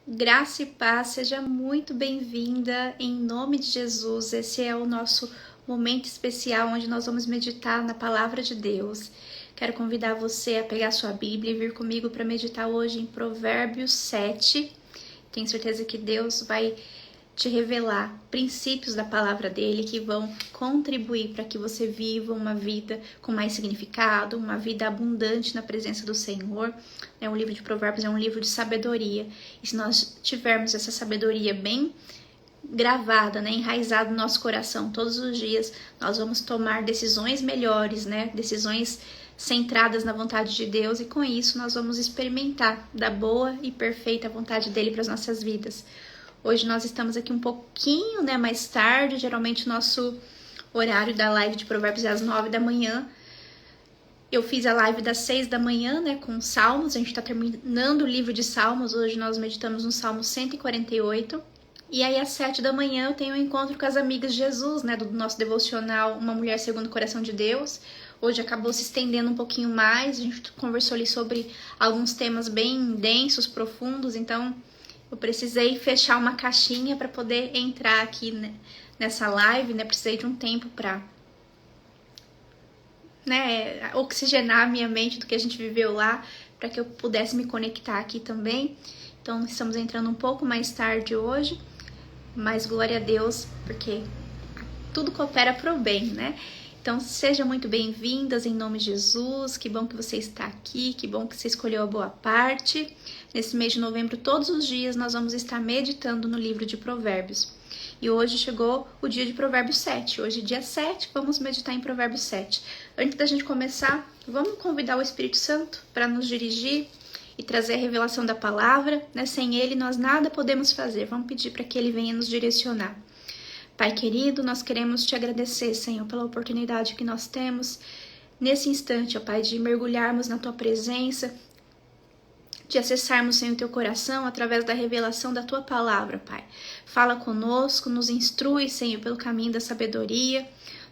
Graça e paz, seja muito bem-vinda em nome de Jesus. Esse é o nosso momento especial onde nós vamos meditar na palavra de Deus. Quero convidar você a pegar sua Bíblia e vir comigo para meditar hoje em Provérbios 7. Tenho certeza que Deus vai te revelar princípios da palavra dele que vão contribuir para que você viva uma vida com mais significado, uma vida abundante na presença do Senhor. O livro de Provérbios é um livro de sabedoria, e se nós tivermos essa sabedoria bem gravada, enraizada no nosso coração todos os dias, nós vamos tomar decisões melhores, decisões centradas na vontade de Deus, e com isso nós vamos experimentar da boa e perfeita vontade dele para as nossas vidas. Hoje nós estamos aqui um pouquinho mais tarde, geralmente o nosso horário da live de Provérbios é às 9 da manhã. Eu fiz a live das 6 da manhã, com Salmos, a gente está terminando o livro de Salmos, hoje nós meditamos no Salmo 148. E aí às 7 da manhã eu tenho um encontro com as amigas de Jesus, do nosso devocional Uma Mulher Segundo o Coração de Deus. Hoje acabou se estendendo um pouquinho mais, a gente conversou ali sobre alguns temas bem densos, profundos, então eu precisei fechar uma caixinha para poder entrar aqui nessa live, Precisei de um tempo para oxigenar a minha mente do que a gente viveu lá, para que eu pudesse me conectar aqui também. Então estamos entrando um pouco mais tarde hoje, mas glória a Deus, porque tudo coopera para o bem, Então sejam muito bem-vindas em nome de Jesus. Que bom que você está aqui, que bom que você escolheu a boa parte. Nesse mês de novembro, todos os dias, nós vamos estar meditando no livro de Provérbios. E hoje chegou o dia de Provérbios 7. Hoje, dia 7, vamos meditar em Provérbios 7. Antes da gente começar, vamos convidar o Espírito Santo para nos dirigir e trazer a revelação da palavra. Sem ele, nós nada podemos fazer. Vamos pedir para que ele venha nos direcionar. Pai querido, nós queremos te agradecer, Senhor, pela oportunidade que nós temos nesse instante, ó Pai, de mergulharmos na tua presença, de acessarmos, Senhor, o teu coração através da revelação da tua palavra, Pai. Fala conosco, nos instrui, Senhor, pelo caminho da sabedoria.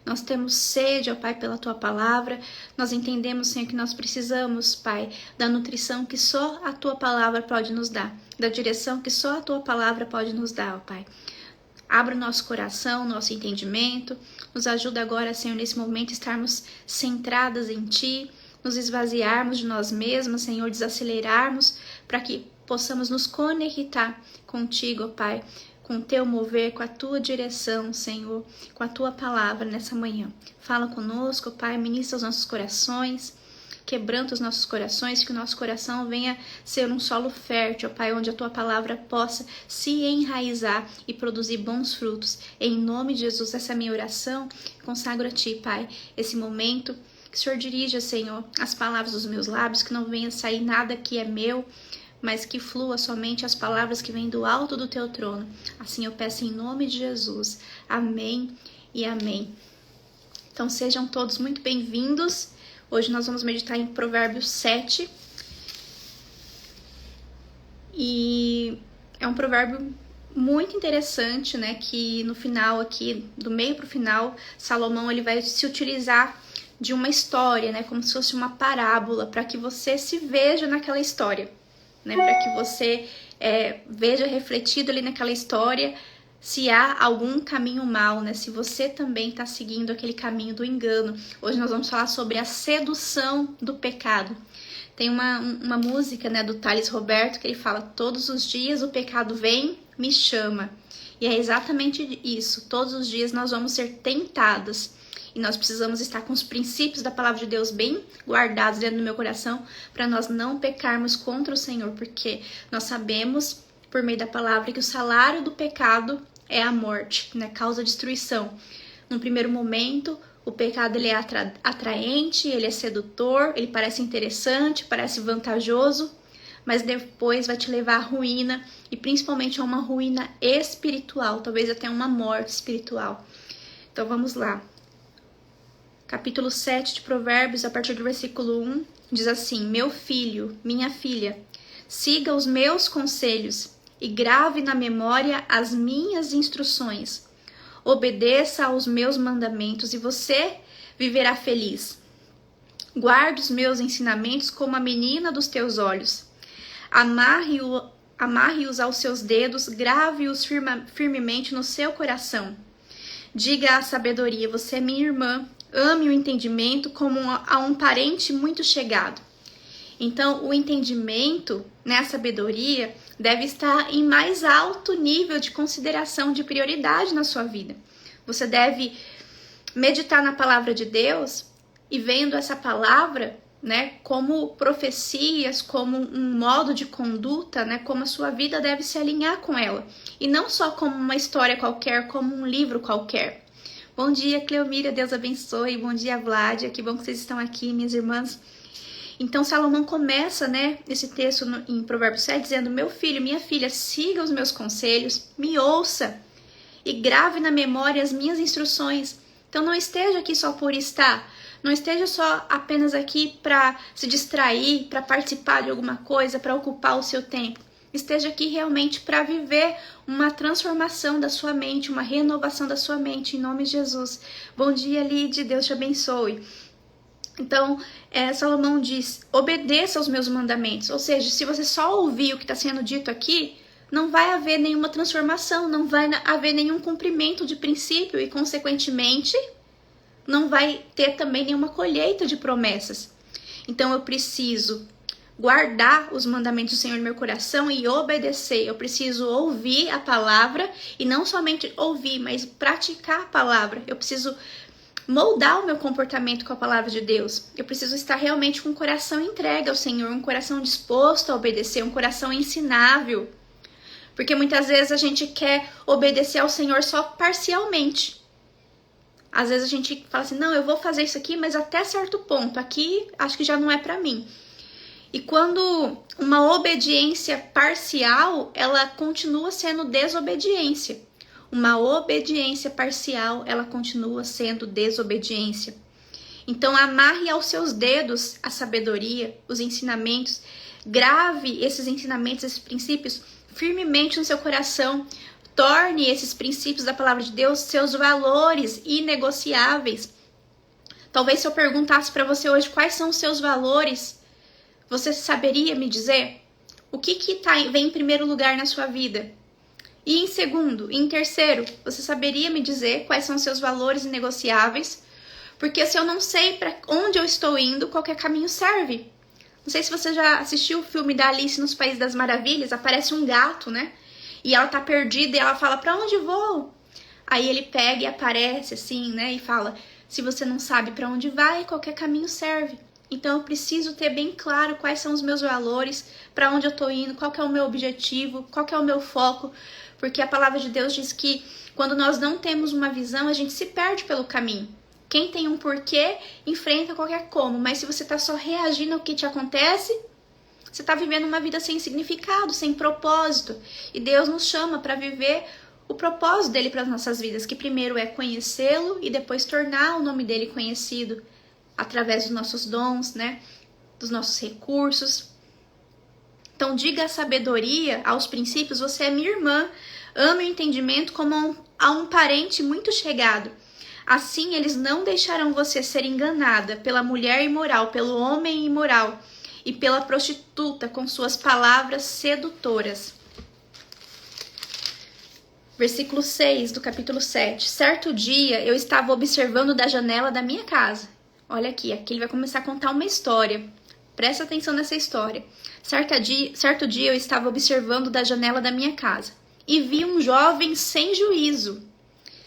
Nós temos sede, ó Pai, pela tua palavra. Nós entendemos, Senhor, que nós precisamos, Pai, da nutrição que só a tua palavra pode nos dar, da direção que só a tua palavra pode nos dar, ó Pai. Abra o nosso coração, nosso entendimento. Nos ajuda agora, Senhor, nesse momento, estarmos centradas em Ti, nos esvaziarmos de nós mesmas, Senhor, desacelerarmos, para que possamos nos conectar contigo, ó Pai, com o Teu mover, com a Tua direção, Senhor, com a Tua palavra nessa manhã. Fala conosco, ó Pai, ministra os nossos corações, quebranta os nossos corações, que o nosso coração venha ser um solo fértil, ó Pai, onde a Tua palavra possa se enraizar e produzir bons frutos. Em nome de Jesus, essa é a minha oração. Consagro a Ti, Pai, esse momento. Que o Senhor dirija, Senhor, as palavras dos meus lábios, que não venha sair nada que é meu, mas que flua somente as palavras que vêm do alto do Teu trono. Assim eu peço em nome de Jesus. Amém e amém. Então sejam todos muito bem-vindos. Hoje nós vamos meditar em Provérbios 7. E é um provérbio muito interessante, que no final aqui, do meio para o final, Salomão ele vai se utilizar de uma história, como se fosse uma parábola, para que você se veja naquela história, para que você veja refletido ali naquela história se há algum caminho mau, se você também está seguindo aquele caminho do engano. Hoje nós vamos falar sobre a sedução do pecado. Tem uma música do Thales Roberto que ele fala: todos os dias o pecado vem, me chama. E é exatamente isso, todos os dias nós vamos ser tentadas. E nós precisamos estar com os princípios da palavra de Deus bem guardados dentro do meu coração, para nós não pecarmos contra o Senhor, porque nós sabemos, por meio da palavra, que o salário do pecado é a morte, causa destruição. No primeiro momento, o pecado ele é atraente, ele é sedutor, ele parece interessante, parece vantajoso, mas depois vai te levar à ruína, e principalmente a uma ruína espiritual, talvez até uma morte espiritual. Então vamos lá. Capítulo 7 de Provérbios, a partir do versículo 1, diz assim: meu filho, minha filha, siga os meus conselhos e grave na memória as minhas instruções. Obedeça aos meus mandamentos e você viverá feliz. Guarde os meus ensinamentos como a menina dos teus olhos. Amarre-o amarre-os aos seus dedos, grave-os firmemente no seu coração. Diga à sabedoria, você é minha irmã, ame o entendimento como a um parente muito chegado. Então, o entendimento, né, a sabedoria, deve estar em mais alto nível de consideração, de prioridade na sua vida. Você deve meditar na palavra de Deus e vendo essa palavra, né, como profecias, como um modo de conduta, né, como a sua vida deve se alinhar com ela. E não só como uma história qualquer, como um livro qualquer. Bom dia, Cleomíria, Deus abençoe. Bom dia, Vládia, que bom que vocês estão aqui, minhas irmãs. Então, Salomão começa, né, esse texto em Provérbios 7, dizendo, meu filho, minha filha, siga os meus conselhos, me ouça e grave na memória as minhas instruções. Então, não esteja aqui só por estar, não esteja só apenas aqui para se distrair, para participar de alguma coisa, para ocupar o seu tempo. Esteja aqui realmente para viver uma transformação da sua mente, uma renovação da sua mente, em nome de Jesus. Bom dia, Lide, Deus te abençoe. Então, Salomão diz, obedeça aos meus mandamentos. Ou seja, se você só ouvir o que está sendo dito aqui, não vai haver nenhuma transformação, não vai haver nenhum cumprimento de princípio e, consequentemente, não vai ter também nenhuma colheita de promessas. Então, eu preciso guardar os mandamentos do Senhor no meu coração e obedecer. Eu preciso ouvir a palavra e não somente ouvir, mas praticar a palavra. Eu preciso moldar o meu comportamento com a palavra de Deus. Eu preciso estar realmente com o coração entregue ao Senhor, um coração disposto a obedecer, um coração ensinável. Porque muitas vezes a gente quer obedecer ao Senhor só parcialmente. Às vezes a gente fala assim, não, eu vou fazer isso aqui, mas até certo ponto. Aqui acho que já não é para mim. E quando uma obediência parcial, ela continua sendo desobediência. Uma obediência parcial, ela continua sendo desobediência. Então, amarre aos seus dedos a sabedoria, os ensinamentos. Grave esses ensinamentos, esses princípios, firmemente no seu coração. Torne esses princípios da palavra de Deus seus valores inegociáveis. Talvez se eu perguntasse para você hoje quais são os seus valores, você saberia me dizer? O que vem em primeiro lugar na sua vida? E em segundo, e em terceiro, você saberia me dizer quais são os seus valores inegociáveis? Porque se eu não sei para onde eu estou indo, qualquer caminho serve. Não sei se você já assistiu o filme da Alice nos Países das Maravilhas, aparece um gato, né? E ela tá perdida e ela fala, pra onde vou? Aí ele pega e aparece assim, né? E fala, se você não sabe pra onde vai, qualquer caminho serve. Então eu preciso ter bem claro quais são os meus valores, pra onde eu tô indo, qual que é o meu objetivo, qual que é o meu foco. Porque a palavra de Deus diz que quando nós não temos uma visão, a gente se perde pelo caminho. Quem tem um porquê, enfrenta qualquer como. Mas se você tá só reagindo ao que te acontece, você tá vivendo uma vida sem significado, sem propósito. E Deus nos chama para viver o propósito dele para as nossas vidas, que primeiro é conhecê-lo e depois tornar o nome dele conhecido através dos nossos dons, né? Dos nossos recursos. Então, diga a sabedoria, aos princípios, você é minha irmã, ame o entendimento como a um parente muito chegado. Assim, eles não deixarão você ser enganada pela mulher imoral, pelo homem imoral e pela prostituta com suas palavras sedutoras. Versículo 6 do capítulo 7. Certo dia, eu estava observando da janela da minha casa. Olha aqui ele vai começar a contar uma história. Presta atenção nessa história. Certo dia eu estava observando da janela da minha casa e vi um jovem sem juízo,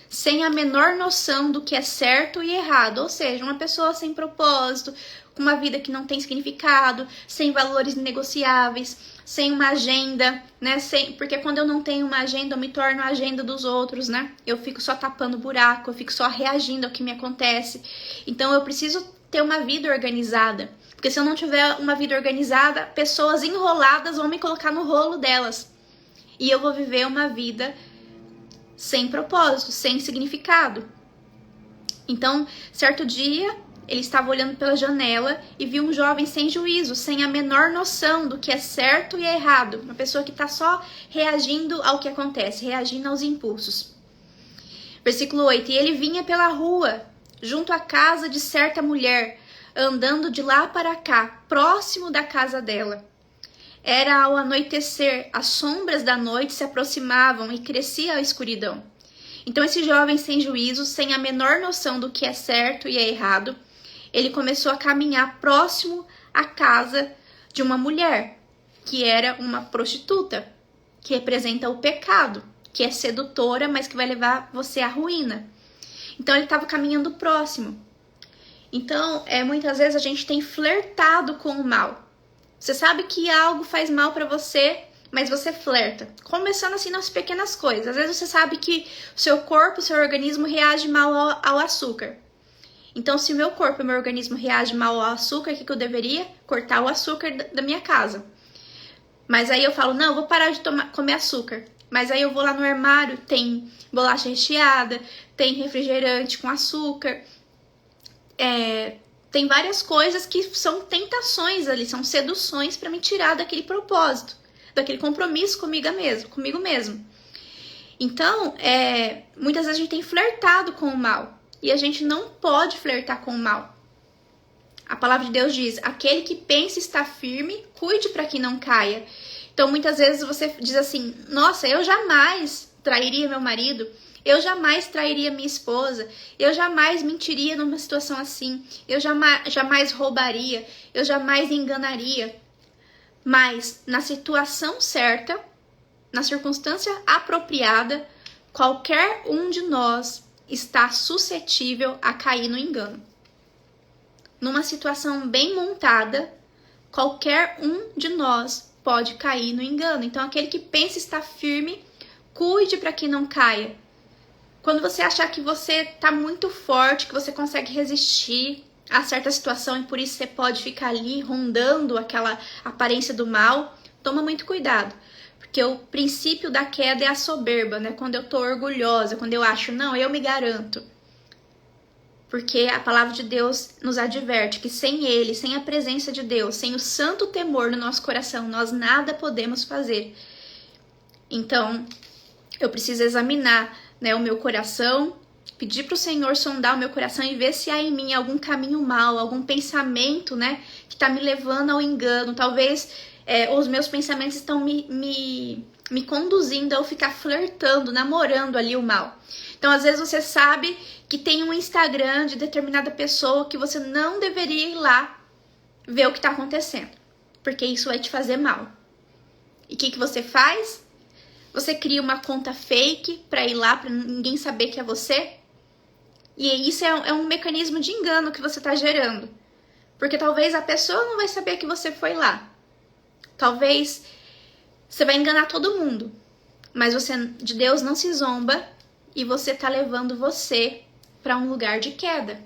sem a menor noção do que é certo e errado, ou seja, uma pessoa sem propósito, com uma vida que não tem significado, sem valores negociáveis, sem uma agenda, né? Porque quando eu não tenho uma agenda, eu me torno a agenda dos outros, né? Eu fico só tapando buraco, eu fico só reagindo ao que me acontece. Então eu preciso ter uma vida organizada. Porque se eu não tiver uma vida organizada, pessoas enroladas vão me colocar no rolo delas. E eu vou viver uma vida sem propósito, sem significado. Então, certo dia, ele estava olhando pela janela e viu um jovem sem juízo, sem a menor noção do que é certo e errado. Uma pessoa que está só reagindo ao que acontece, reagindo aos impulsos. Versículo 8. E ele vinha pela rua, junto à casa de certa mulher, andando de lá para cá, próximo da casa dela. Era ao anoitecer, as sombras da noite se aproximavam e crescia a escuridão. Então esse jovem sem juízo, sem a menor noção do que é certo e é errado, ele começou a caminhar próximo à casa de uma mulher, que era uma prostituta, que representa o pecado, que é sedutora, mas que vai levar você à ruína. Então ele estava caminhando próximo. Então, muitas vezes a gente tem flertado com o mal. Você sabe que algo faz mal para você, mas você flerta. Começando assim nas pequenas coisas. Às vezes você sabe que o seu corpo, o seu organismo reage mal ao açúcar. Então, se o meu corpo e o meu organismo reagem mal ao açúcar, o que eu deveria? Cortar o açúcar da minha casa. Mas aí eu falo, não, eu vou parar de comer açúcar. Mas aí eu vou lá no armário, tem bolacha recheada, tem refrigerante com açúcar, tem várias coisas que são tentações ali, são seduções para me tirar daquele propósito, daquele compromisso comigo mesmo. Então, muitas vezes a gente tem flertado com o mal, e a gente não pode flertar com o mal. A palavra de Deus diz, aquele que pensa estar firme, cuide para que não caia. Então, muitas vezes você diz assim, nossa, eu jamais trairia meu marido, eu jamais trairia minha esposa, eu jamais mentiria numa situação assim, eu jamais roubaria, eu jamais enganaria. Mas na situação certa, na circunstância apropriada, qualquer um de nós está suscetível a cair no engano. Numa situação bem montada, qualquer um de nós pode cair no engano. Então, aquele que pensa estar firme, cuide para que não caia. Quando você achar que você está muito forte, que você consegue resistir a certa situação e por isso você pode ficar ali rondando aquela aparência do mal, toma muito cuidado. Porque o princípio da queda é a soberba, né? Quando eu tô orgulhosa, quando eu acho, não, eu me garanto. Porque a palavra de Deus nos adverte que sem Ele, sem a presença de Deus, sem o santo temor no nosso coração, nós nada podemos fazer. Então, eu preciso examinar, né, o meu coração, pedir para o Senhor sondar o meu coração e ver se há em mim algum caminho mal, algum pensamento, né, que está me levando ao engano. Talvez os meus pensamentos estão me conduzindo a eu ficar flertando, namorando ali o mal. Então, às vezes você sabe que tem um Instagram de determinada pessoa que você não deveria ir lá ver o que está acontecendo, porque isso vai te fazer mal. E o que você faz? Você cria uma conta fake para ir lá, para ninguém saber que é você. E isso é um mecanismo de engano que você está gerando. Porque talvez a pessoa não vai saber que você foi lá. Talvez você vai enganar todo mundo. Mas de Deus não se zomba e você está levando você para um lugar de queda,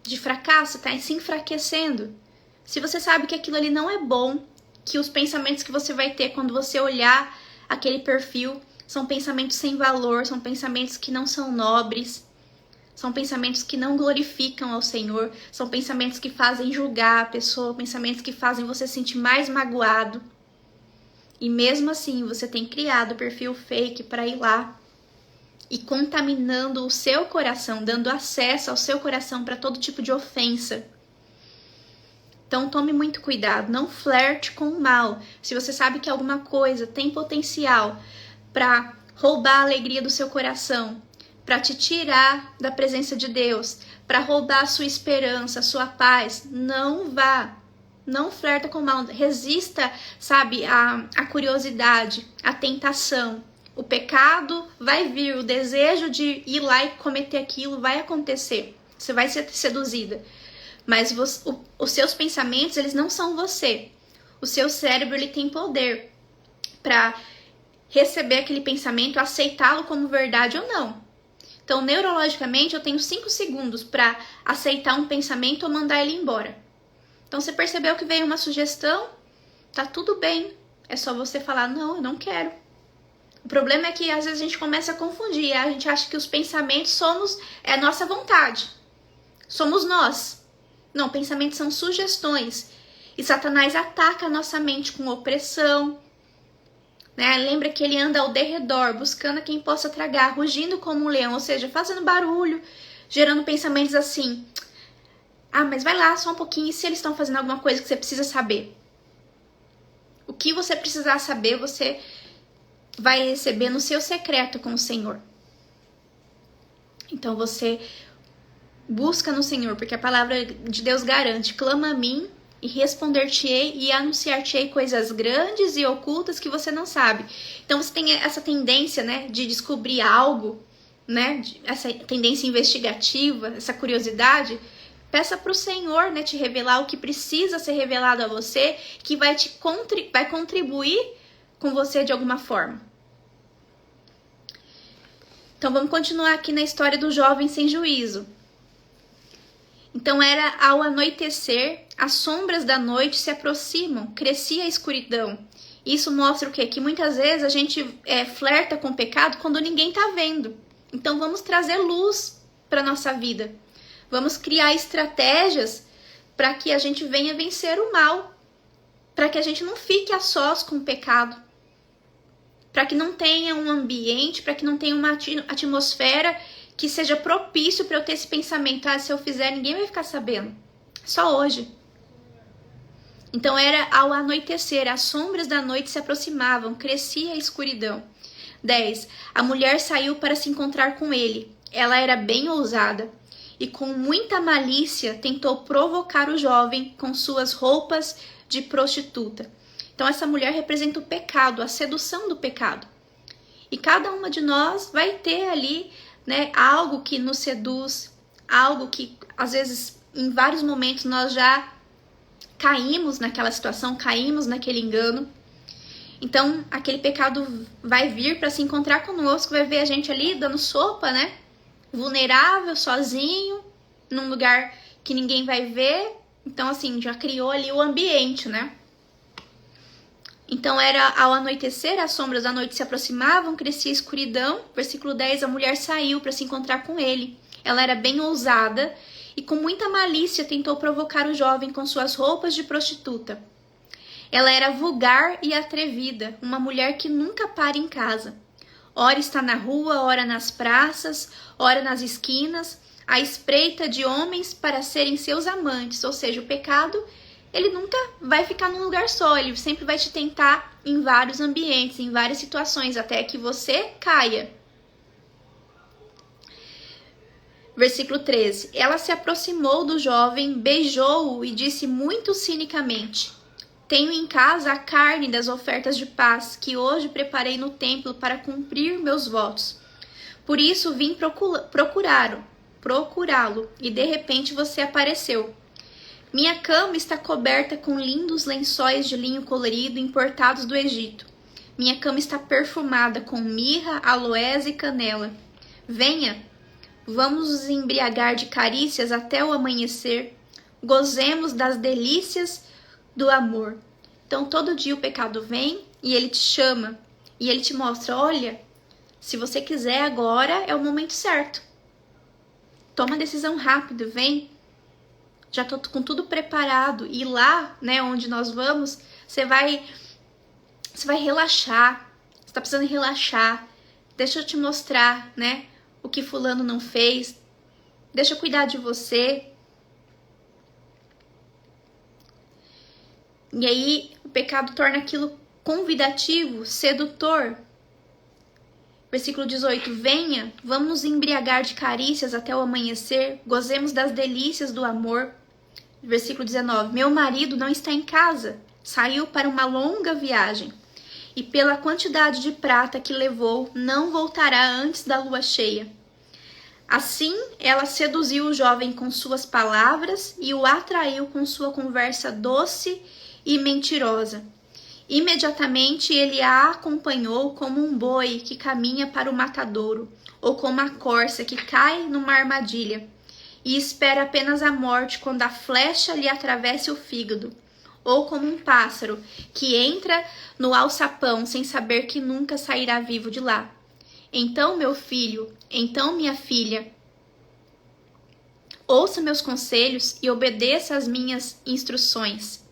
de fracasso, está se enfraquecendo. Se você sabe que aquilo ali não é bom, que os pensamentos que você vai ter quando você olhar aquele perfil são pensamentos sem valor, são pensamentos que não são nobres, são pensamentos que não glorificam ao Senhor, são pensamentos que fazem julgar a pessoa, pensamentos que fazem você se sentir mais magoado. E mesmo assim, você tem criado o perfil fake para ir lá e contaminando o seu coração, dando acesso ao seu coração para todo tipo de ofensa. Então tome muito cuidado, não flerte com o mal. Se você sabe que alguma coisa tem potencial para roubar a alegria do seu coração, para te tirar da presença de Deus, para roubar a sua esperança, a sua paz, não vá. Não flerta com o mal, resista, sabe, a curiosidade, a tentação. O pecado vai vir, o desejo de ir lá e cometer aquilo vai acontecer. Você vai ser seduzida. Mas os seus pensamentos, eles não são você. O seu cérebro, ele tem poder para receber aquele pensamento, aceitá-lo como verdade ou não. Então, neurologicamente, eu tenho 5 segundos para aceitar um pensamento ou mandar ele embora. Então, você percebeu que veio uma sugestão? Tá tudo bem. É só você falar, não, eu não quero. O problema é que às vezes a gente começa a confundir. A gente acha que os pensamentos é a nossa vontade. Somos nós. Não, pensamentos são sugestões. E Satanás ataca a nossa mente com opressão. Né? Lembra que ele anda ao derredor, buscando a quem possa tragar, rugindo como um leão, ou seja, fazendo barulho, gerando pensamentos assim. Ah, mas vai lá só um pouquinho, e se eles estão fazendo alguma coisa que você precisa saber? que você precisar saber, você vai receber no seu secreto com o Senhor. Então você busca no Senhor, porque a palavra de Deus garante: clama a mim e responder-te-ei e anunciar-te-ei coisas grandes e ocultas que você não sabe. Então você tem essa tendência, né, de descobrir algo, né, essa tendência investigativa, essa curiosidade. Peça para o Senhor, né, te revelar o que precisa ser revelado a você, que vai contribuir com você de alguma forma. Então vamos continuar aqui na história do jovem sem juízo. Então era ao anoitecer, as sombras da noite se aproximam, crescia a escuridão. Isso mostra o quê? Que muitas vezes a gente flerta com o pecado quando ninguém está vendo. Então vamos trazer luz para a nossa vida. Vamos criar estratégias para que a gente venha vencer o mal. Para que a gente não fique a sós com o pecado. Para que não tenha um ambiente, para que não tenha uma atmosfera que seja propício para eu ter esse pensamento: ah, se eu fizer, ninguém vai ficar sabendo. Só hoje. Então era ao anoitecer, as sombras da noite se aproximavam, crescia a escuridão. 10. A mulher saiu para se encontrar com ele. Ela era bem ousada e com muita malícia tentou provocar o jovem com suas roupas de prostituta. Então essa mulher representa o pecado, a sedução do pecado. E cada uma de nós vai ter ali, né, algo que nos seduz, algo que às vezes em vários momentos nós já caímos naquela situação, caímos naquele engano. Então aquele pecado vai vir para se encontrar conosco, vai ver a gente ali dando sopa, né, vulnerável, sozinho, num lugar que ninguém vai ver. Então assim, já criou ali o ambiente, né? Então era ao anoitecer, as sombras da noite se aproximavam, crescia a escuridão. Versículo 10, a mulher saiu para se encontrar com ele. Ela era bem ousada e com muita malícia tentou provocar o jovem com suas roupas de prostituta. Ela era vulgar e atrevida, uma mulher que nunca para em casa. Ora está na rua, ora nas praças, ora nas esquinas, à espreita de homens para serem seus amantes. Ou seja, o pecado, ele nunca vai ficar num lugar só, ele sempre vai te tentar em vários ambientes, em várias situações, até que você caia. Versículo 13. Ela se aproximou do jovem, beijou-o e disse muito cinicamente: tenho em casa a carne das ofertas de paz que hoje preparei no templo para cumprir meus votos. Por isso vim procurá-lo e de repente você apareceu. Minha cama está coberta com lindos lençóis de linho colorido importados do Egito. Minha cama está perfumada com mirra, aloés e canela. Venha, vamos nos embriagar de carícias até o amanhecer. Gozemos das delícias do amor. Então todo dia o pecado vem e ele te chama. E ele te mostra: olha, se você quiser agora é o momento certo. Toma a decisão rápido, vem. Já tô com tudo preparado. E lá, né, onde nós vamos, você vai relaxar. Você tá precisando relaxar. Deixa eu te mostrar, né, o que fulano não fez. Deixa eu cuidar de você. E aí o pecado torna aquilo convidativo, sedutor. Versículo 18. Venha, vamos nos embriagar de carícias até o amanhecer. Gozemos das delícias do amor. Versículo 19. Meu marido não está em casa. Saiu para uma longa viagem. E pela quantidade de prata que levou, não voltará antes da lua cheia. Assim, ela seduziu o jovem com suas palavras e o atraiu com sua conversa doce e mentirosa. Imediatamente ele a acompanhou como um boi que caminha para o matadouro, ou como a corça que cai numa armadilha, e espera apenas a morte quando a flecha lhe atravessa o fígado, ou como um pássaro que entra no alçapão sem saber que nunca sairá vivo de lá. Então, meu filho, então, minha filha, ouça meus conselhos e obedeça às minhas instruções.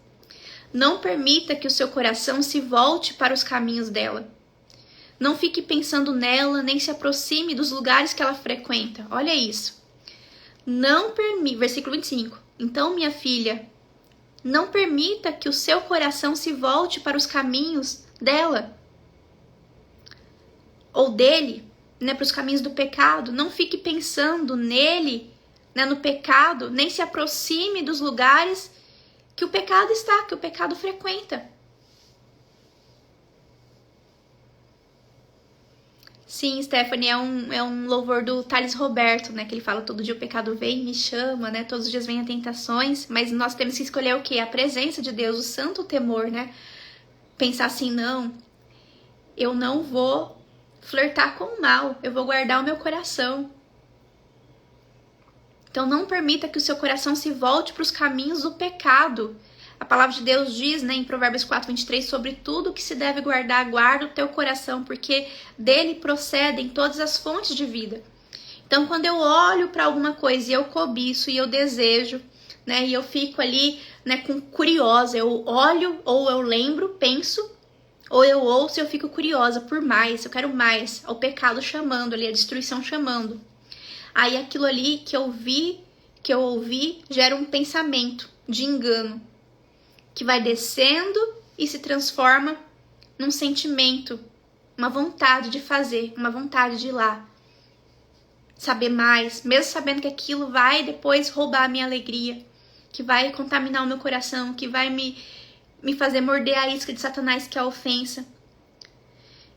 Não permita que o seu coração se volte para os caminhos dela. Não fique pensando nela, nem se aproxime dos lugares que ela frequenta. Olha isso. Não permita, versículo 25. Então, minha filha, Não permita que o seu coração se volte para os caminhos dela ou dele, né, para os caminhos do pecado. Não fique pensando nele, né, no pecado, nem se aproxime dos lugares que o pecado está, que o pecado frequenta. Sim, Stephanie, é um louvor do Thales Roberto, né? Que ele fala: todo dia o pecado vem e me chama, né? Todos os dias vem a tentações, mas nós temos que escolher o quê? A presença de Deus, o santo temor, né? Pensar assim: não, eu não vou flertar com o mal, eu vou guardar o meu coração. Então não permita que o seu coração se volte para os caminhos do pecado. A palavra de Deus diz, né, em Provérbios 4:23, sobre tudo que se deve guardar, guarda o teu coração, porque dele procedem todas as fontes de vida. Então, quando eu olho para alguma coisa e eu cobiço e eu desejo, né, e eu fico ali, né, curiosa, eu olho ou eu lembro, penso, ou eu ouço e eu fico curiosa por mais, eu quero mais, o pecado chamando ali, a destruição chamando. Aí aquilo ali que eu ouvi, gera um pensamento de engano, que vai descendo e se transforma num sentimento, uma vontade de fazer, uma vontade de ir lá, saber mais, mesmo sabendo que aquilo vai depois roubar a minha alegria, que vai contaminar o meu coração, que vai me fazer morder a isca de Satanás, que é a ofensa.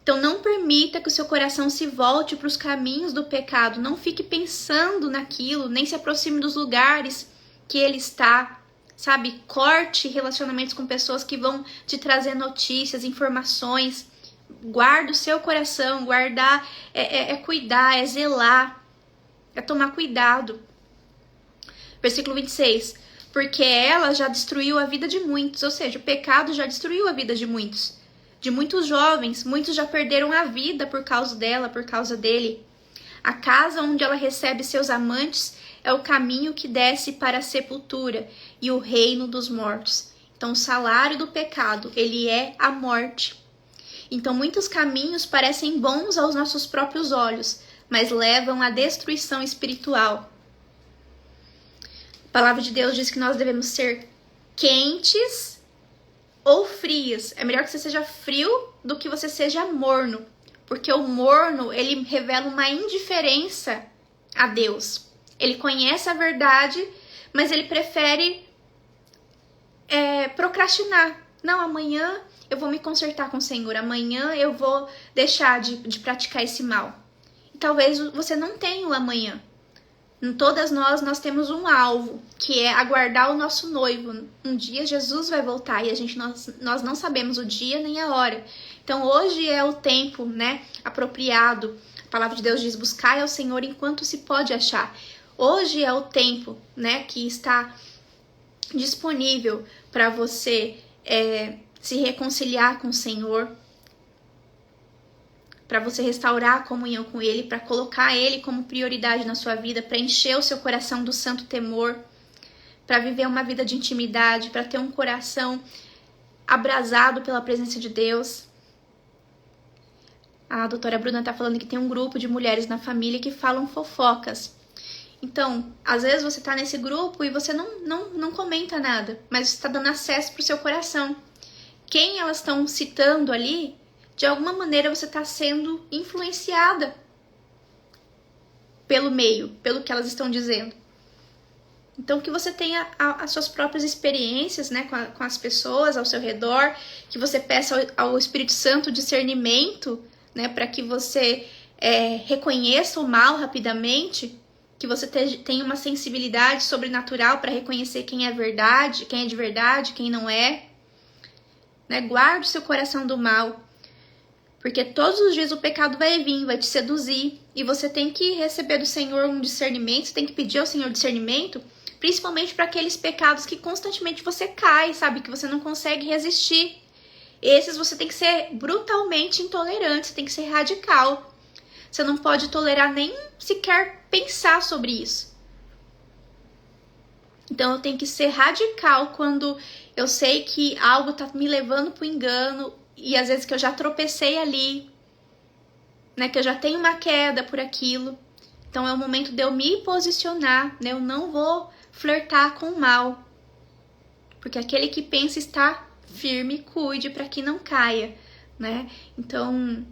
Então não permita que o seu coração se volte para os caminhos do pecado, não fique pensando naquilo, nem se aproxime dos lugares que ele está. Sabe, corte relacionamentos com pessoas que vão te trazer notícias, informações. Guarda o seu coração, guardar é cuidar, é zelar, é tomar cuidado. Versículo 26. Porque ela já destruiu a vida de muitos, ou seja, o pecado já destruiu a vida de muitos jovens, muitos já perderam a vida por causa dela, por causa dele. A casa onde ela recebe seus amantes é o caminho que desce para a sepultura e o reino dos mortos. Então, o salário do pecado, ele é a morte. Então, muitos caminhos parecem bons aos nossos próprios olhos, mas levam à destruição espiritual. A palavra de Deus diz que nós devemos ser quentes ou frios. É melhor que você seja frio do que você seja morno, porque o morno, ele revela uma indiferença a Deus. Ele conhece a verdade, mas ele prefere procrastinar. Não, amanhã eu vou me consertar com o Senhor. Amanhã eu vou deixar de praticar esse mal. E talvez você não tenha o amanhã. Em todas nós temos um alvo, que é aguardar o nosso noivo. Um dia Jesus vai voltar e nós não sabemos o dia nem a hora. Então hoje é o tempo, né, apropriado. A palavra de Deus diz: buscai ao Senhor enquanto se pode achar. Hoje é o tempo, né, que está disponível para você se reconciliar com o Senhor, para você restaurar a comunhão com Ele, para colocar Ele como prioridade na sua vida, para encher o seu coração do santo temor, para viver uma vida de intimidade, para ter um coração abrasado pela presença de Deus. A doutora Bruna está falando que tem um grupo de mulheres na família que falam fofocas. Então, às vezes você está nesse grupo e você não comenta nada, mas você está dando acesso para o seu coração. Quem elas estão citando ali, de alguma maneira você está sendo influenciada pelo meio, pelo que elas estão dizendo. Então, que você tenha as suas próprias experiências, né, com as pessoas ao seu redor, que você peça ao Espírito Santo discernimento, né, para que você reconheça o mal rapidamente, que você tenha uma sensibilidade sobrenatural para reconhecer quem é verdade, quem é de verdade, quem não é. Né? Guarde o seu coração do mal, porque todos os dias o pecado vai vir, vai te seduzir, e você tem que receber do Senhor um discernimento, você tem que pedir ao Senhor discernimento, principalmente para aqueles pecados que constantemente você cai, sabe, que você não consegue resistir. Esses você tem que ser brutalmente intolerante, você tem que ser radical. Você não pode tolerar nem sequer pensar sobre isso. Então eu tenho que ser radical quando eu sei que algo tá me levando pro engano, e às vezes que eu já tropecei ali, né, que eu já tenho uma queda por aquilo. Então é o momento de eu me posicionar, né? Eu não vou flertar com o mal. Porque aquele que pensa está firme, cuide para que não caia, né? Então,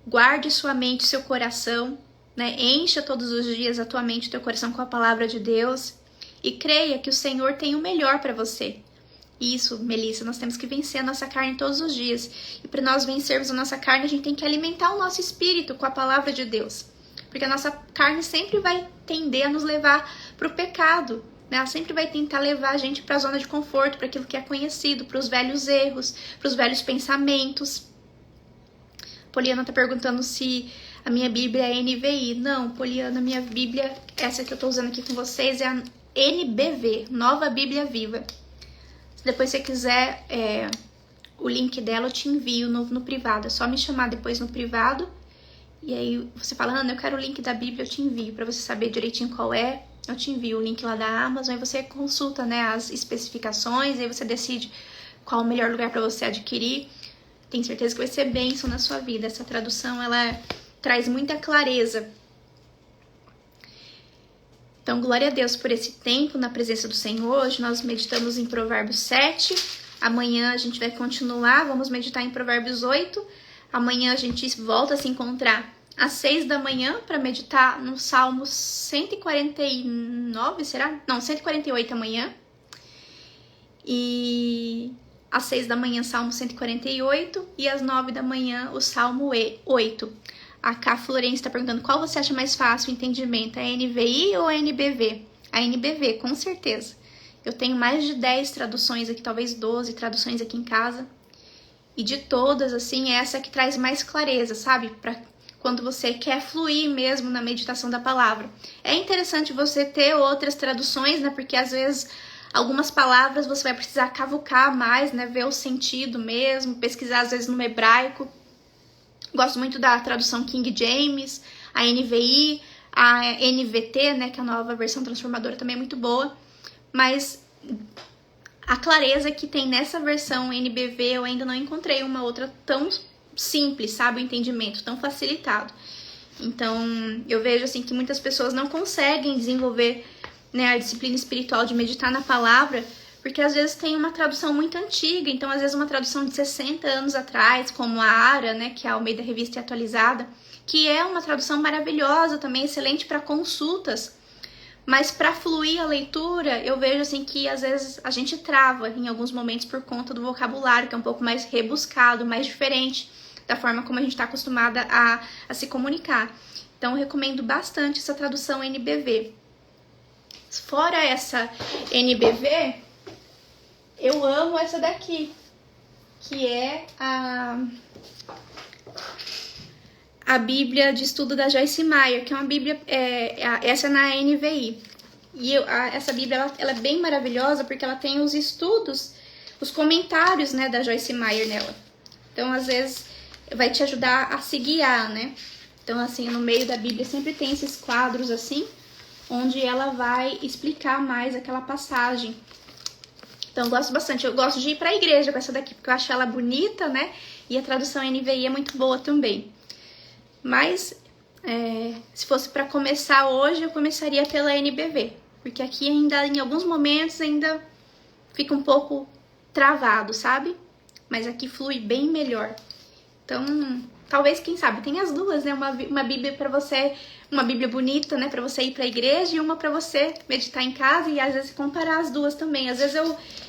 guarde sua mente, seu coração, né? Encha todos os dias a tua mente, o teu coração com a palavra de Deus e creia que o Senhor tem o melhor para você. Isso, Melissa, nós temos que vencer a nossa carne todos os dias. E para nós vencermos a nossa carne, a gente tem que alimentar o nosso espírito com a palavra de Deus. Porque a nossa carne sempre vai tender a nos levar para o pecado, né? Ela sempre vai tentar levar a gente para a zona de conforto, para aquilo que é conhecido, para os velhos erros, para os velhos pensamentos. Poliana está perguntando se a minha Bíblia é NVI. Não, Poliana, minha Bíblia, essa que eu estou usando aqui com vocês, é a NBV, Nova Bíblia Viva. Se depois você quiser o link dela, eu te envio no privado. É só me chamar depois no privado. E aí você fala, Ana, eu quero o link da Bíblia, eu te envio. Para você saber direitinho qual é, eu te envio o link lá da Amazon. Aí você consulta, né, as especificações. Aí você decide qual o melhor lugar para você adquirir. Tenho certeza que vai ser bênção na sua vida. Essa tradução, ela traz muita clareza. Então, glória a Deus por esse tempo na presença do Senhor. Hoje nós meditamos em Provérbios 7. Amanhã a gente vai continuar, vamos meditar em Provérbios 8. Amanhã a gente volta a se encontrar às 6 da manhã para meditar no Salmo 149, será? Não, 148 amanhã. E às 6 da manhã, Salmo 148. E às 9 da manhã, o Salmo 8. A K. Florence está perguntando qual você acha mais fácil o entendimento, a NVI ou a NBV? A NBV, com certeza. Eu tenho mais de 10 traduções aqui, talvez 12 traduções aqui em casa. E de todas, assim, é essa que traz mais clareza, sabe? Para quando você quer fluir mesmo na meditação da palavra. É interessante você ter outras traduções, né? Porque às vezes algumas palavras você vai precisar cavucar mais, né? Ver o sentido mesmo, pesquisar às vezes no hebraico. Gosto muito da tradução King James, a NVI, a NVT, né, que é a nova versão transformadora, também é muito boa. Mas a clareza que tem nessa versão NBV, eu ainda não encontrei uma outra tão simples, sabe, o entendimento, tão facilitado. Então, eu vejo assim que muitas pessoas não conseguem desenvolver, né, a disciplina espiritual de meditar na palavra, porque às vezes tem uma tradução muito antiga, então às vezes uma tradução de 60 anos atrás, como a ARA, né, que é a Almeida Revista e Atualizada, que é uma tradução maravilhosa também, excelente para consultas, mas para fluir a leitura, eu vejo assim que às vezes a gente trava em alguns momentos por conta do vocabulário, que é um pouco mais rebuscado, mais diferente da forma como a gente está acostumada a se comunicar. Então eu recomendo bastante essa tradução NBV. Fora essa NBV, eu amo essa daqui, que é a Bíblia de Estudo da Joyce Meyer, que é uma Bíblia, essa é na NVI. E essa Bíblia, ela é bem maravilhosa porque ela tem os estudos, os comentários, né, da Joyce Meyer nela. Então, às vezes, vai te ajudar a se guiar, né? Então, assim, no meio da Bíblia sempre tem esses quadros, assim, onde ela vai explicar mais aquela passagem. Então, eu gosto bastante. Eu gosto de ir para a igreja com essa daqui, porque eu acho ela bonita, né? E a tradução NVI é muito boa também. Mas, se fosse para começar hoje, eu começaria pela NBV. Porque aqui ainda, em alguns momentos, ainda fica um pouco travado, sabe? Mas aqui flui bem melhor. Então, talvez, quem sabe, tem as duas, né? Uma Bíblia para você, uma Bíblia bonita, né? Para você ir para a igreja e uma para você meditar em casa e às vezes comparar as duas também. Às vezes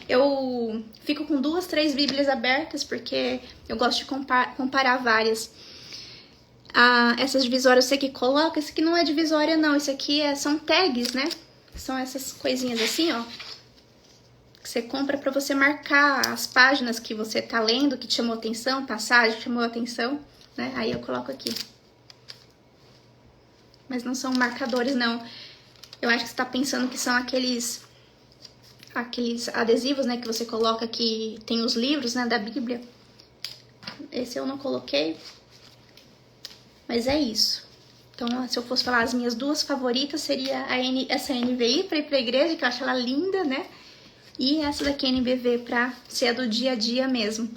eu fico com 2, 3 Bíblias abertas porque eu gosto de comparar várias. Essas divisórias você que coloca, esse aqui não é divisória não, isso aqui são tags, né? São essas coisinhas assim, ó, que você compra para você marcar as páginas que você tá lendo, que te chamou atenção, passagem que chamou atenção, né? Aí eu coloco aqui. Mas não são marcadores, não. Eu acho que você tá pensando que são aqueles adesivos, né, que você coloca que tem os livros, né, da Bíblia. Esse eu não coloquei. Mas é isso. Então, se eu fosse falar as minhas duas favoritas, seria essa NVI para ir para a igreja, que eu acho ela linda, né? E essa daqui, NBV, para ser a do dia a dia mesmo.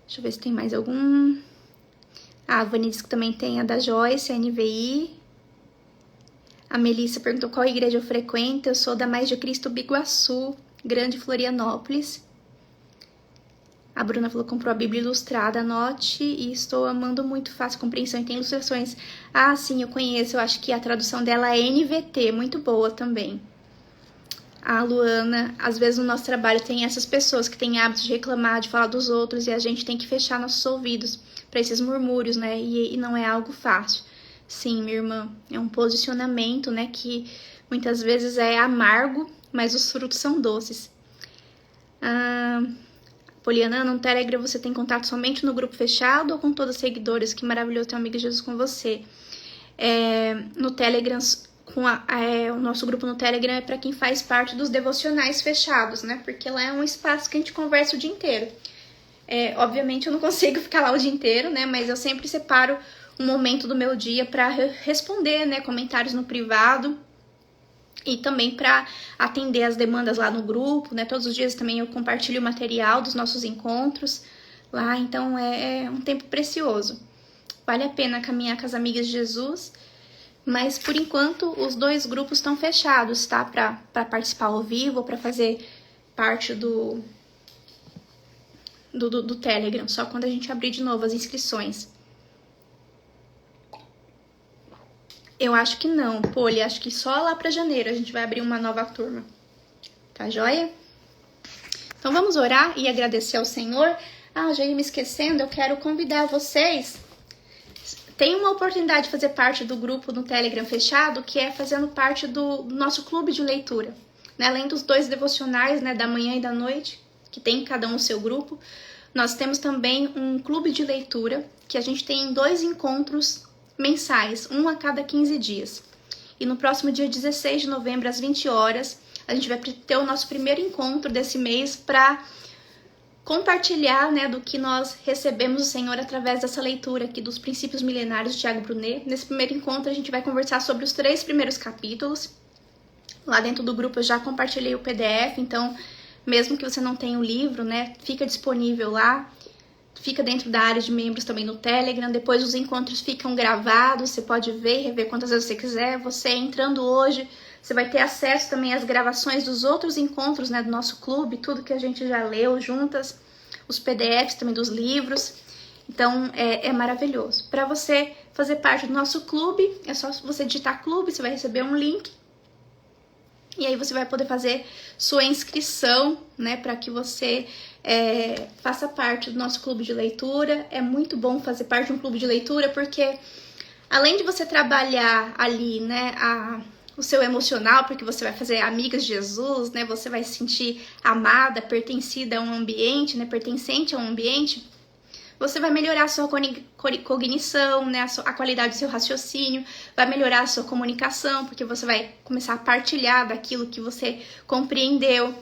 Deixa eu ver se tem mais algum. A Vani diz que também tem a da Joyce, a NVI. A Melissa perguntou qual igreja eu frequento. Eu sou da Mais de Cristo Biguaçu, Grande Florianópolis. A Bruna falou que comprou a Bíblia Ilustrada, anote, e estou amando muito, fácil compreensão e tem ilustrações. Ah, sim, eu conheço, eu acho que a tradução dela é NVT, muito boa também. A Luana, às vezes no nosso trabalho tem essas pessoas que têm hábito de reclamar, de falar dos outros, e a gente tem que fechar nossos ouvidos para esses murmúrios, né? E não é algo fácil. Sim, minha irmã, é um posicionamento, né, que muitas vezes é amargo, mas os frutos são doces. Poliana, no Telegram você tem contato somente no grupo fechado ou com todos os seguidores? Que maravilhoso ter um amigo de Jesus com você. No Telegram, o nosso grupo no Telegram é para quem faz parte dos devocionais fechados, né? Porque lá é um espaço que a gente conversa o dia inteiro. Obviamente eu não consigo ficar lá o dia inteiro, né? Mas eu sempre separo um momento do meu dia para responder, né, comentários no privado. E também para atender as demandas lá no grupo, né? Todos os dias também eu compartilho o material dos nossos encontros lá, então é um tempo precioso. Vale a pena caminhar com as amigas de Jesus, mas por enquanto os 2 grupos estão fechados, tá? Para participar ao vivo, para fazer parte do Telegram, só quando a gente abrir de novo as inscrições. Eu acho que não, Poli, acho que só lá para janeiro a gente vai abrir uma nova turma. Tá joia? Então vamos orar e agradecer ao Senhor. Já ia me esquecendo, eu quero convidar vocês. Tem uma oportunidade de fazer parte do grupo no Telegram fechado, que é fazendo parte do nosso clube de leitura. Né? Além dos 2 devocionais, né, da manhã e da noite, que tem cada um o seu grupo, nós temos também um clube de leitura, que a gente tem 2 encontros mensais, um a cada 15 dias. E no próximo dia 16 de novembro, às 20 horas, a gente vai ter o nosso primeiro encontro desse mês para compartilhar, né, do que nós recebemos do Senhor através dessa leitura aqui dos princípios milenários de Tiago Brunet. Nesse primeiro encontro, a gente vai conversar sobre os 3 primeiros capítulos. Lá dentro do grupo eu já compartilhei o PDF, então, mesmo que você não tenha o livro, né, fica disponível lá. Fica dentro da área de membros também no Telegram. Depois os encontros ficam gravados, você pode ver e rever quantas vezes você quiser. Você entrando hoje, você vai ter acesso também às gravações dos outros encontros, né, do nosso clube, tudo que a gente já leu juntas, os PDFs também dos livros. Então é maravilhoso. Para você fazer parte do nosso clube, é só você digitar clube, você vai receber um link. E aí você vai poder fazer sua inscrição, né, para que você faça parte do nosso clube de leitura. É muito bom fazer parte de um clube de leitura, porque além de você trabalhar ali, né, o seu emocional, porque você vai fazer amigas de Jesus, né, você vai se sentir amada, pertencida a um ambiente, né, pertencente a um ambiente, você vai melhorar a sua cognição, né, a qualidade do seu raciocínio, vai melhorar a sua comunicação, porque você vai começar a partilhar daquilo que você compreendeu.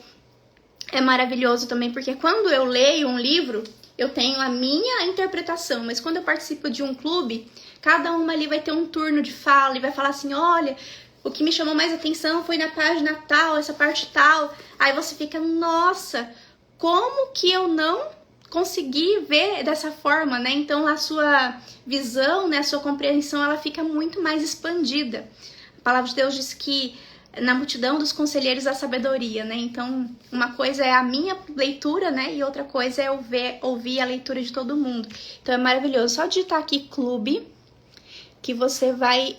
É maravilhoso também, porque quando eu leio um livro, eu tenho a minha interpretação, mas quando eu participo de um clube, cada uma ali vai ter um turno de fala e vai falar assim, olha, o que me chamou mais atenção foi na página tal, essa parte tal. Aí você fica, nossa, como que eu não consegui ver dessa forma, né? Então a sua visão, né, a sua compreensão, ela fica muito mais expandida. A palavra de Deus diz que na multidão dos conselheiros a sabedoria, né? Então uma coisa é a minha leitura, né? E outra coisa é ouvir a leitura de todo mundo. Então é maravilhoso. Só digitar aqui clube, que você vai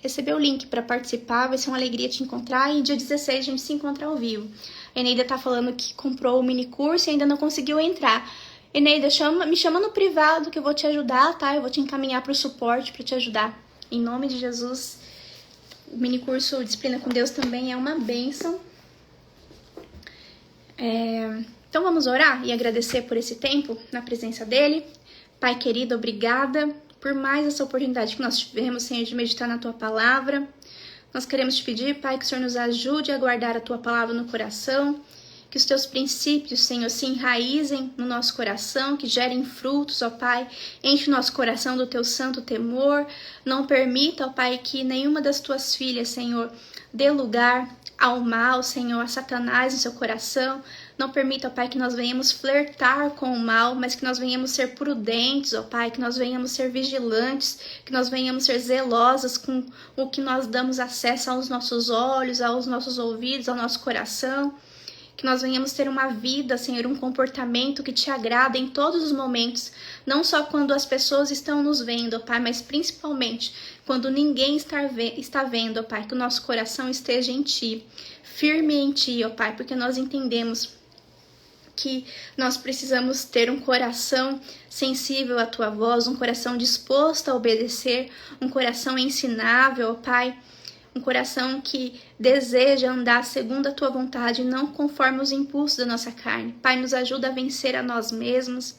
receber o link para participar, vai ser uma alegria te encontrar, e dia 16 a gente se encontra ao vivo. A Eneida tá falando que comprou o mini curso e ainda não conseguiu entrar. Eneida, me chama no privado que eu vou te ajudar, tá? Eu vou te encaminhar para o suporte para te ajudar. Em nome de Jesus, o mini curso Disciplina com Deus também é uma bênção. Então vamos orar e agradecer por esse tempo na presença dele. Pai querido, obrigada por mais essa oportunidade que nós tivemos, Senhor, de meditar na Tua Palavra. Nós queremos te pedir, Pai, que o Senhor nos ajude a guardar a Tua Palavra no coração, que os Teus princípios, Senhor, se enraizem no nosso coração, que gerem frutos, ó Pai, enche o nosso coração do Teu santo temor. Não permita, ó Pai, que nenhuma das Tuas filhas, Senhor, dê lugar ao mal, Senhor, a Satanás no seu coração. Não permita, ó Pai, que nós venhamos flertar com o mal, mas que nós venhamos ser prudentes, ó Pai, que nós venhamos ser vigilantes, que nós venhamos ser zelosas com o que nós damos acesso aos nossos olhos, aos nossos ouvidos, ao nosso coração. Que nós venhamos ter uma vida, Senhor, um comportamento que te agrada em todos os momentos, não só quando as pessoas estão nos vendo, ó Pai, mas principalmente quando ninguém está vendo, ó Pai, que o nosso coração esteja em Ti, firme em Ti, ó Pai, porque nós entendemos que nós precisamos ter um coração sensível à Tua voz, um coração disposto a obedecer, um coração ensinável, ó Pai, um coração que deseja andar segundo a Tua vontade, não conforme os impulsos da nossa carne. Pai, nos ajuda a vencer a nós mesmos,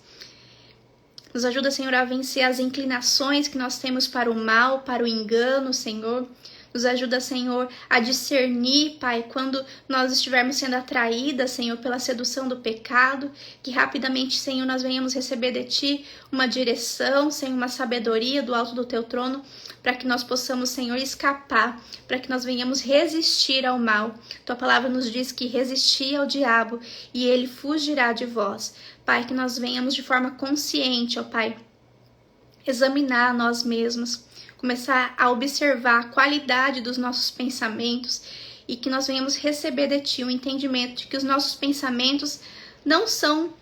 nos ajuda, Senhor, a vencer as inclinações que nós temos para o mal, para o engano, Senhor. Nos ajuda, Senhor, a discernir, Pai, quando nós estivermos sendo atraídas, Senhor, pela sedução do pecado, que rapidamente, Senhor, nós venhamos receber de Ti uma direção, Senhor, uma sabedoria do alto do Teu trono, para que nós possamos, Senhor, escapar, para que nós venhamos resistir ao mal. Tua palavra nos diz que resistir ao diabo e ele fugirá de vós. Pai, que nós venhamos de forma consciente, ó Pai, examinar nós mesmos, começar a observar a qualidade dos nossos pensamentos e que nós venhamos receber de Ti o entendimento de que os nossos pensamentos não são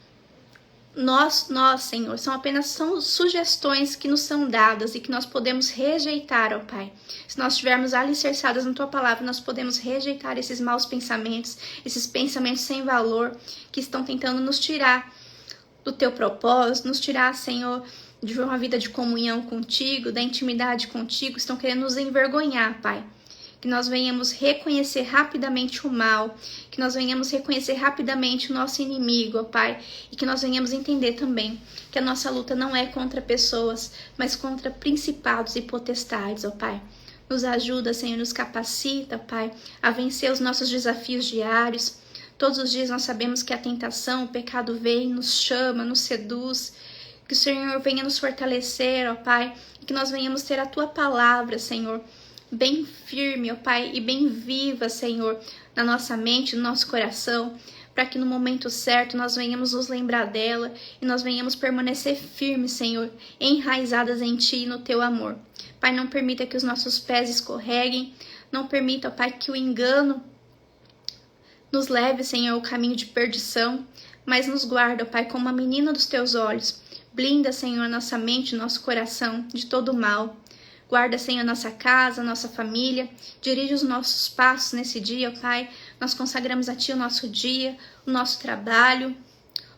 nós, Senhor, são sugestões que nos são dadas e que nós podemos rejeitar, ó Pai. Se nós estivermos alicerçadas na Tua palavra, nós podemos rejeitar esses maus pensamentos, esses pensamentos sem valor que estão tentando nos tirar do Teu propósito, nos tirar, Senhor, de uma vida de comunhão contigo, da intimidade contigo, estão querendo nos envergonhar, Pai. Que nós venhamos reconhecer rapidamente o mal, que nós venhamos reconhecer rapidamente o nosso inimigo, ó Pai, e que nós venhamos entender também que a nossa luta não é contra pessoas, mas contra principados e potestades, ó Pai. Nos ajuda, Senhor, nos capacita, Pai, a vencer os nossos desafios diários. Todos os dias nós sabemos que a tentação, o pecado vem, nos chama, nos seduz. Que o Senhor venha nos fortalecer, ó Pai, e que nós venhamos ter a Tua palavra, Senhor, bem firme, ó Pai, e bem viva, Senhor, na nossa mente, no nosso coração, para que no momento certo nós venhamos nos lembrar dela e nós venhamos permanecer firmes, Senhor, enraizadas em Ti e no Teu amor. Pai, não permita que os nossos pés escorreguem, não permita, ó Pai, que o engano nos leve, Senhor, ao caminho de perdição, mas nos guarda, ó Pai, como a menina dos Teus olhos. Blinda, Senhor, nossa mente, nosso coração de todo o mal. Guarda, Senhor, nossa casa, nossa família. Dirige os nossos passos nesse dia, ó Pai. Nós consagramos a Ti o nosso dia, o nosso trabalho,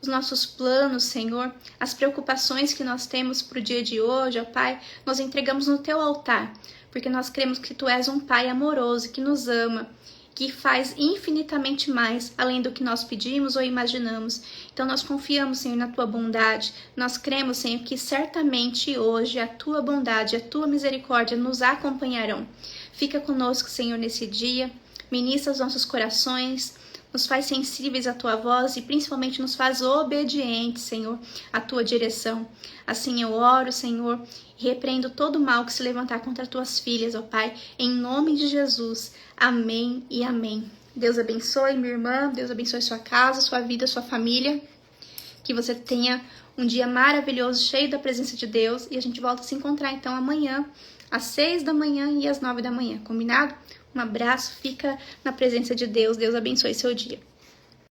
os nossos planos, Senhor. As preocupações que nós temos para o dia de hoje, ó Pai, nós entregamos no Teu altar. Porque nós cremos que Tu és um Pai amoroso, que nos ama, que faz infinitamente mais, além do que nós pedimos ou imaginamos. Então nós confiamos, Senhor, na Tua bondade. Nós cremos, Senhor, que certamente hoje a Tua bondade, a Tua misericórdia nos acompanharão. Fica conosco, Senhor, nesse dia. Ministra os nossos corações, nos faz sensíveis à Tua voz e principalmente nos faz obedientes, Senhor, à Tua direção. Assim eu oro, Senhor, e repreendo todo o mal que se levantar contra Tuas filhas, ó Pai, em nome de Jesus. Amém e amém. Deus abençoe, minha irmã, Deus abençoe sua casa, sua vida, sua família. Que você tenha um dia maravilhoso, cheio da presença de Deus. E a gente volta a se encontrar então amanhã, às 6 da manhã e às 9 da manhã, combinado? Um abraço, fica na presença de Deus. Deus abençoe seu dia.